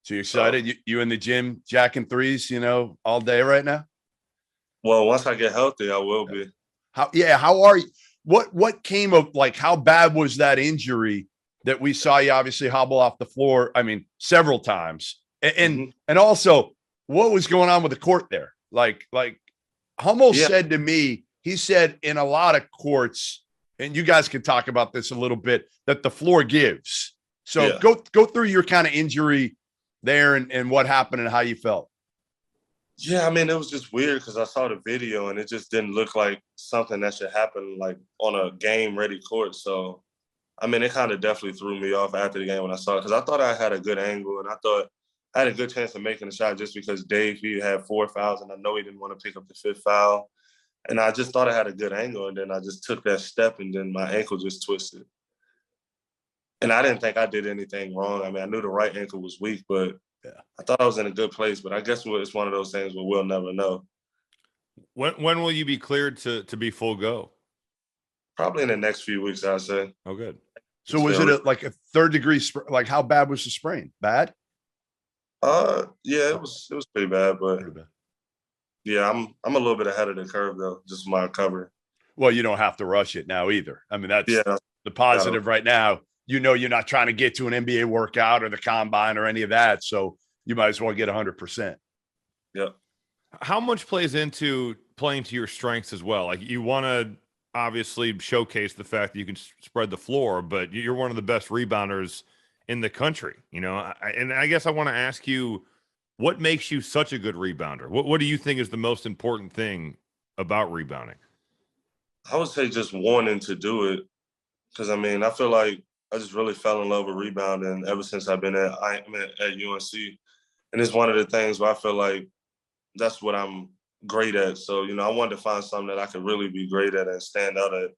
So you excited? You in the gym jacking threes, all day right now? Well, once I get healthy, I will be. How are you? What came of, like, how bad was that injury that we saw you obviously hobble off the floor? I mean, several times. And also, what was going on with the court there? Like Hummel said to me, he said in a lot of courts, and you guys can talk about this a little bit, that the floor gives. So go through your kind of injury there and what happened and how you felt. Yeah, I mean, it was just weird because I saw the video and it just didn't look like something that should happen like on a game-ready court. So, I mean, it kind of definitely threw me off after the game when I saw it because I thought I had a good angle and I thought I had a good chance of making a shot just because Dave, he had 4 fouls and I know he didn't want to pick up the 5th foul. And I just thought I had a good angle and then I just took that step and then my ankle just twisted. And I didn't think I did anything wrong. I mean, I knew the right ankle was weak, but I thought I was in a good place. But I guess it's one of those things where we'll never know. When will you be cleared to be full go? Probably in the next few weeks, I'd say. Oh, good. So was it like a 3rd degree? Like, how bad was the sprain? Bad? Yeah, it was pretty bad, but yeah, I'm a little bit ahead of the curve though, just my recovery. Well, you don't have to rush it now either. I mean, that's the positive right now. You're not trying to get to an NBA workout or the combine or any of that. So you might as well get 100%. Yeah. How much plays into playing to your strengths as well? Like, you want to obviously showcase the fact that you can spread the floor, but you're one of the best rebounders in the country, and I guess I want to ask you, what makes you such a good rebounder? What do you think is the most important thing about rebounding? I would say just wanting to do it. Because, I mean, I feel like I just really fell in love with rebounding ever since I've been at UNC. And it's one of the things where I feel like that's what I'm great at. So, I wanted to find something that I could really be great at and stand out at. And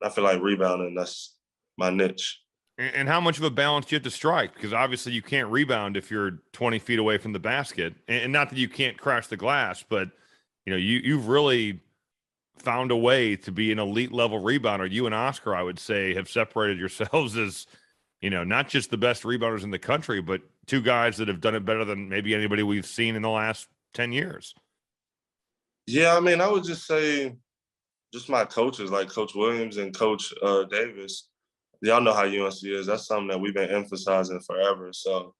I feel like rebounding, that's my niche. And how much of a balance do you have to strike? Because obviously you can't rebound if you're 20 feet away from the basket. And not that you can't crash the glass, but, you've really found a way to be an elite level rebounder. You and Oscar, I would say, have separated yourselves as, not just the best rebounders in the country, but 2 guys that have done it better than maybe anybody we've seen in the last 10 years. Yeah, I mean, I would just say just my coaches, like Coach Williams and Coach Davis. Y'all know how UNC is. That's something that we've been emphasizing forever. So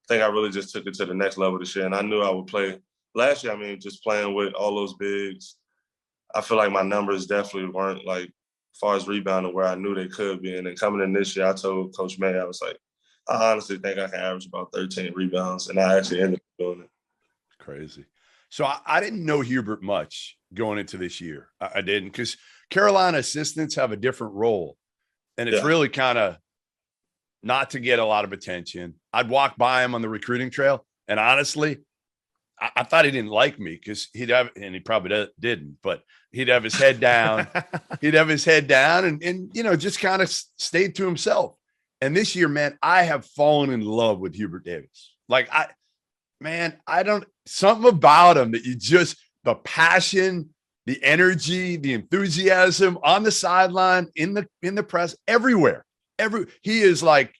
I think I really just took it to the next level this year. And I knew I would play. Last year, I mean, just playing with all those bigs, I feel like my numbers definitely weren't, like, as far as rebounding, where I knew they could be. And then coming in this year, I told Coach May, I was like, I honestly think I can average about 13 rebounds. And I actually ended up doing it. Crazy. So I didn't know Hubert much going into this year. I didn't, because Carolina assistants have a different role. And it's really kind of not to get a lot of attention. I'd walk by him on the recruiting trail, and honestly, I thought he didn't like me because he'd have, and he probably didn't, but he'd have his head down. He'd have his head down and just kind of stayed to himself. And this year, man, I have fallen in love with Hubert Davis. Like, something about him that the passion, the energy, the enthusiasm on the sideline, in the press, everywhere. He is like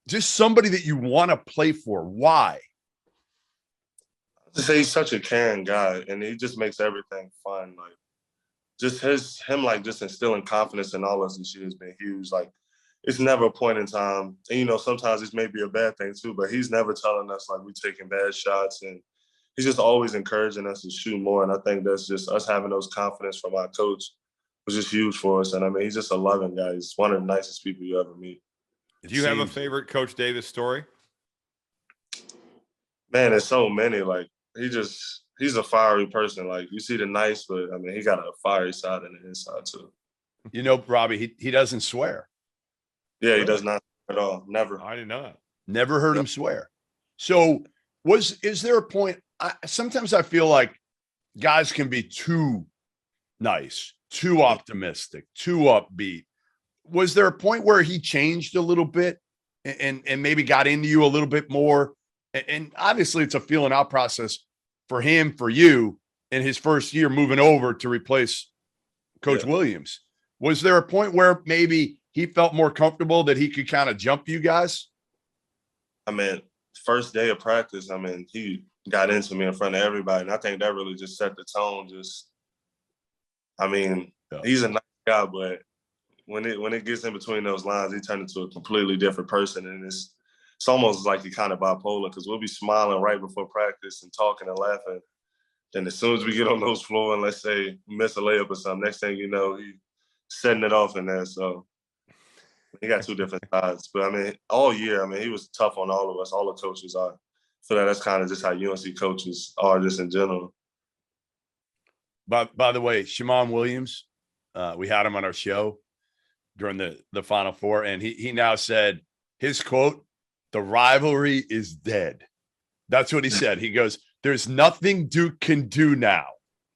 just somebody that you want to play for. Why? To say he's such a caring guy, and he just makes everything fun. Like, just him just instilling confidence in all of us this year has been huge. Like, it's never a point in time, and sometimes this may be a bad thing too, but he's never telling us like we're taking bad shots, and he's just always encouraging us to shoot more. And I think that's just us having those confidence from our coach was just huge for us. And I mean, he's just a loving guy. He's one of the nicest people you ever meet. Do you have a favorite Coach Davis story? Man, there's so many. Like, he's a fiery person. Like, you see the nice, but I mean, he got a fiery side and an inside too. Robbie, he doesn't swear. Yeah, he does not at all. Never. I did not. Never heard him swear. So is there a point? Sometimes I feel like guys can be too nice, too optimistic, too upbeat. Was there a point where he changed a little bit and maybe got into you a little bit more? And obviously it's a feeling out process for him, for you, in his first year moving over to replace Coach Williams. Was there a point where maybe he felt more comfortable that he could kind of jump you guys? I mean, first day of practice, I mean, he got into me in front of everybody. And I think that really just set the tone. He's a nice guy, but when it gets in between those lines, he turned into a completely different person. And it's almost like he kind of bipolar, because we'll be smiling right before practice and talking and laughing. Then as soon as we get on those floor and let's say miss a layup or something, next thing you know, he's setting it off in there. So he got two different sides. But, I mean, all year, I mean, he was tough on all of us. All the coaches are. I feel like that's kind of just how UNC coaches are just in general. By the way, Shimon Williams, we had him on our show during the Final Four, and he now said his quote, "The rivalry is dead." That's what he said. He goes, "There's nothing Duke can do now.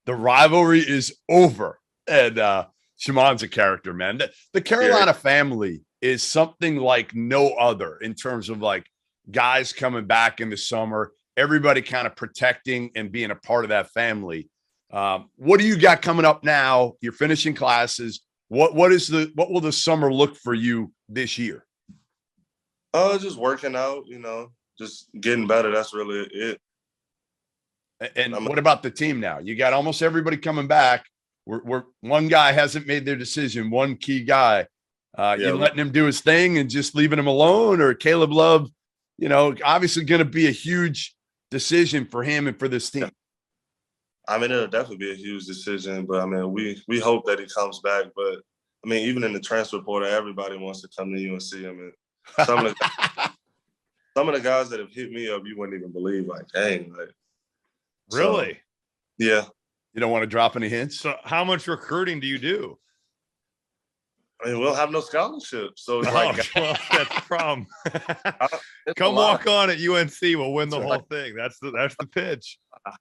The rivalry is over." And Shimon's a character, man. The Carolina family is something like no other in terms of like guys coming back in the summer, everybody kind of protecting and being a part of that family. What do you got coming up now? You're finishing classes. What will the summer look for you this year? Just working out, just getting better. That's really it. And what about the team now? You got almost everybody coming back. We're one guy hasn't made their decision, one key guy. You letting him do his thing and just leaving him alone, or Caleb Love, obviously going to be a huge decision for him and for this team. I mean, it'll definitely be a huge decision, but I mean, we hope that he comes back. But I mean, even in the transfer portal, everybody wants to come to UNC. I mean, some of the guys that have hit me up, you wouldn't even believe. Like, dang, like, really? So, yeah. You don't want to drop any hints? So, how much recruiting do you do? I mean, we'll have no scholarship, so it's well, that's the problem. Come walk on at UNC. We'll win the whole thing. That's the pitch.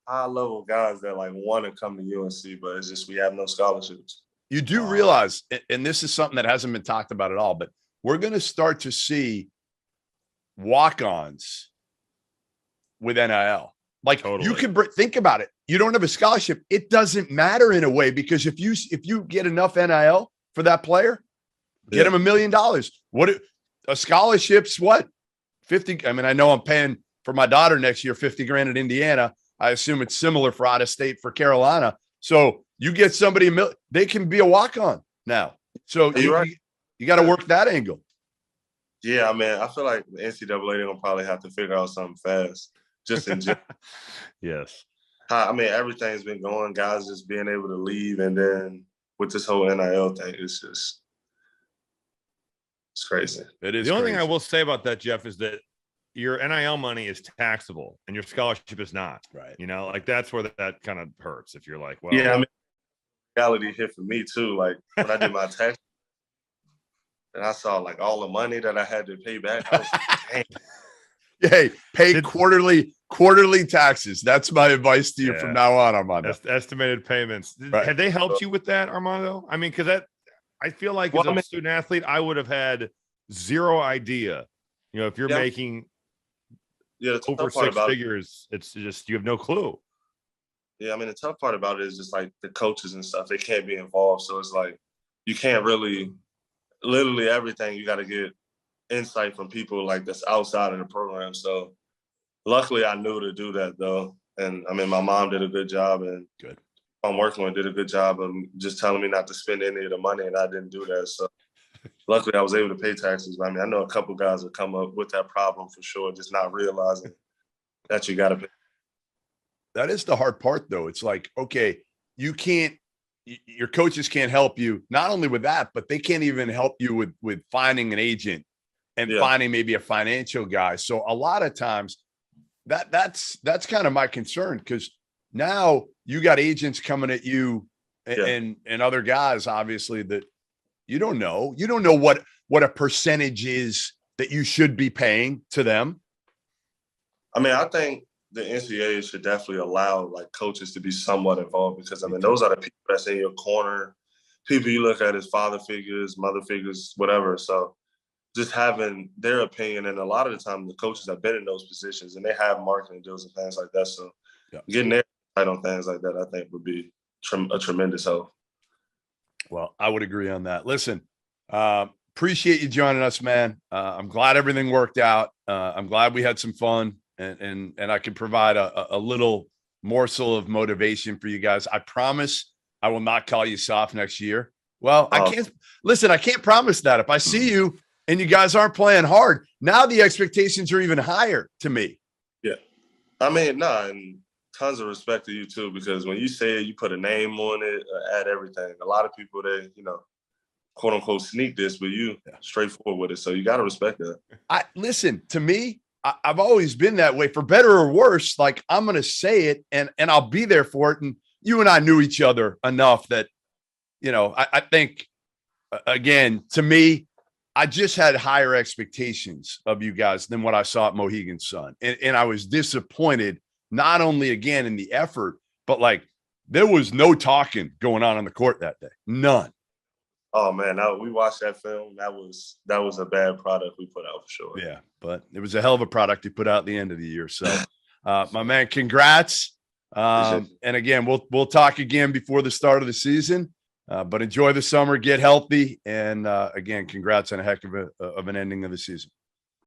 High level guys that like want to come to UNC, but it's just we have no scholarships. You do realize, and this is something that hasn't been talked about at all, but we're going to start to see walk-ons with NIL. Like totally. You can think about it. You don't have a scholarship. It doesn't matter in a way, because if you get enough NIL for that player, get him $1 million. What a scholarship's what? 50. I mean, I know I'm paying for my daughter next year $50,000 at Indiana. I assume it's similar for out of state for Carolina. So you get somebody they can be a walk-on now. So you got to work that angle. Yeah, I mean, I feel like the NCAA, they're gonna probably have to figure out something fast. Just in general. Yes. I mean, everything's been going, guys just being able to leave, and then with this whole NIL thing, it's crazy. It is. The only thing I will say about that, Jeff, is that your NIL money is taxable and your scholarship is not. Right. Like that's where that kind of hurts. If you're like, well, yeah, I mean, reality hit for me too. Like when I did my tax, and I saw like all the money that I had to pay back. I was like, dang. Hey, pay quarterly taxes. That's my advice to you from now on, Armando. Estimated payments. Right. Had they helped you with that, Armando? I mean, because I feel like as a student athlete, I would have had zero idea. If you're making over six figures, it's just you have no clue. Yeah, I mean, the tough part about it is just like the coaches and stuff. They can't be involved, so it's like you can't really, literally everything. You got to get insight from people like that's outside of the program. So luckily I knew to do that though. And I mean, my mom did a good job, and I'm working with did a good job of just telling me not to spend any of the money, and I didn't do that. So luckily I was able to pay taxes. I mean, I know a couple guys have come up with that problem for sure, just not realizing that you got to pay. That is the hard part though. It's like, okay, your coaches can't help you not only with that, but they can't even help you with finding an agent and finding maybe a financial guy. So a lot of times that's kind of my concern, because now you got agents coming at you and other guys, obviously, that you don't know what a percentage is that you should be paying to them. I mean, I think the NCAA should definitely allow like coaches to be somewhat involved, because I mean, those are the people that's in your corner, people you look at as father figures, mother figures, whatever. So just having their opinion, and a lot of the time the coaches have been in those positions and they have marketing deals and things like that. So getting their side on things like that, I think would be a tremendous help. Well, I would agree on that. Listen, appreciate you joining us, man. I'm glad everything worked out. I'm glad we had some fun, and I can provide a little morsel of motivation for you guys. I promise I will not call you soft next year. Well, I can't promise that. If I see you and you guys aren't playing hard, now the expectations are even higher to me. Yeah. I mean, and tons of respect to you too, because when you say it, you put a name on it, add everything. A lot of people, they, quote unquote, sneak this, but you straightforward with it. So you got to respect that. Listen, to me, I've always been that way, for better or worse. Like, I'm going to say it and I'll be there for it. And you and I knew each other enough that, I think, again, to me, I just had higher expectations of you guys than what I saw at Mohegan Sun. And I was disappointed, not only again in the effort, but like there was no talking going on the court that day. None. Oh man, we watched that film. That was a bad product we put out for sure. Yeah, but it was a hell of a product you put out at the end of the year. So, my man, congrats. And again, we'll talk again before the start of the season. But enjoy the summer, get healthy, and again, congrats on a heck of an ending of the season.